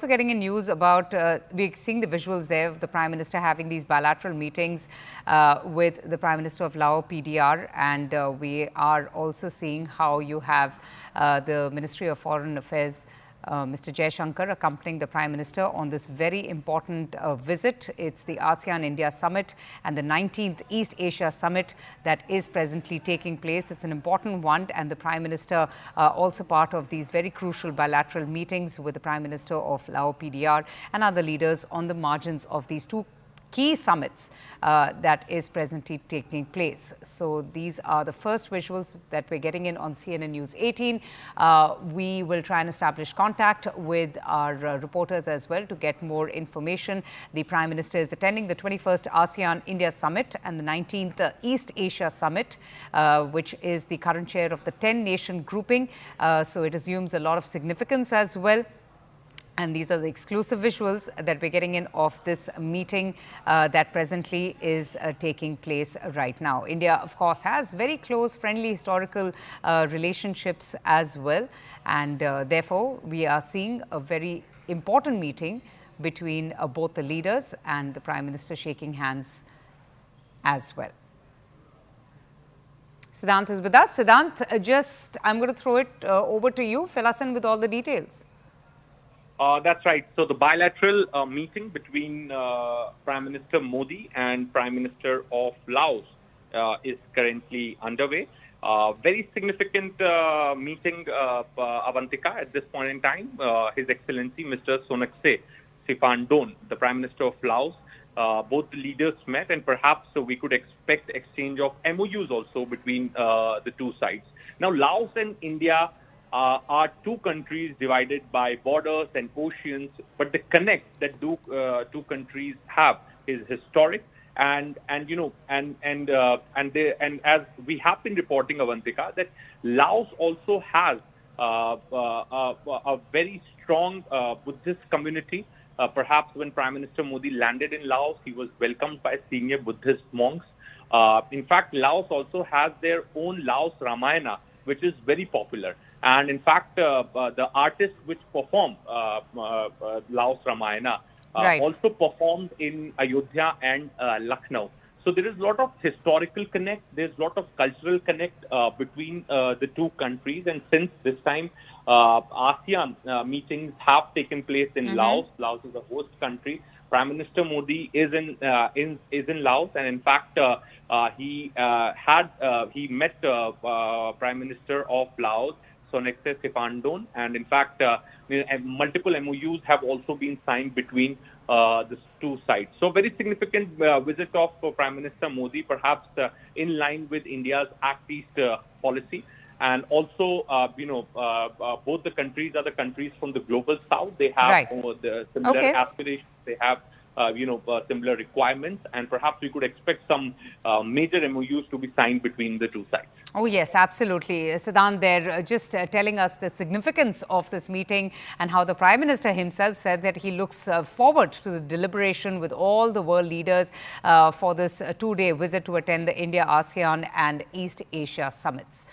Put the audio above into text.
Also getting in news about, we're seeing the visuals there of the Prime Minister having these bilateral meetings with the Prime Minister of Laos, PDR, and we are also seeing how you have the Ministry of Foreign Affairs, Mr. Jaishankar, accompanying the Prime Minister on this very important visit. It's the ASEAN-India Summit and the 19th East Asia Summit that is presently taking place. It's an important one, and the Prime Minister also part of these very crucial bilateral meetings with the Prime Minister of Laos, PDR, and other leaders on the margins of these two key summits that is presently taking place. So these are the first visuals that we're getting in on CNN News 18. We will try and establish contact with our reporters as well to get more information. The Prime Minister is attending the 21st ASEAN-India Summit and the 19th East Asia Summit, which is the current chair of the 10-nation grouping. So it assumes a lot of significance as well. And these are the exclusive visuals that we're getting in of this meeting that presently is taking place right now. India, of course, has very close, friendly, historical relationships as well. And therefore, we are seeing a very important meeting between both the leaders and the Prime Minister shaking hands as well. Siddhant is with us. Siddhant, I'm going to throw it over to you. Fill us in with all the details. That's right. So the bilateral meeting between Prime Minister Modi and Prime Minister of Laos is currently underway. Very significant meeting, Avantika, at this point in time. His Excellency, Mr. Sonexay Siphandone, the Prime Minister of Laos, both the leaders met, and perhaps we could expect exchange of MOUs also between the two sides. Now, Laos and India are two countries divided by borders and oceans, but the connect that two countries have is historic, and as we have been reporting, Avantika, that Laos also has a very strong Buddhist community. Perhaps when Prime Minister Modi landed in Laos, he was welcomed by senior Buddhist monks. In fact, Laos also has their own Laos Ramayana, which is very popular. And in fact, the artists which perform Laos Ramayana also performed in Ayodhya and Lucknow. So there is a lot of historical connect, there's a lot of cultural connect between the two countries. And since this time, ASEAN meetings have taken place in Laos. Laos is a host country. Prime Minister Modi is in Laos, and in fact, he met Prime Minister of Laos, Sonexay Siphandone, and in fact, multiple MOUs have also been signed between the two sides. So, very significant visit of Prime Minister Modi, perhaps in line with India's Act East policy. And also, both the countries are the countries from the global south. They have the similar aspirations. They have similar requirements, and perhaps we could expect some major MOUs to be signed between the two sides. Oh, yes, absolutely. Siddhant, they're just telling us the significance of this meeting and how the Prime Minister himself said that he looks forward to the deliberation with all the world leaders for this two-day visit to attend the India, ASEAN and East Asia summits.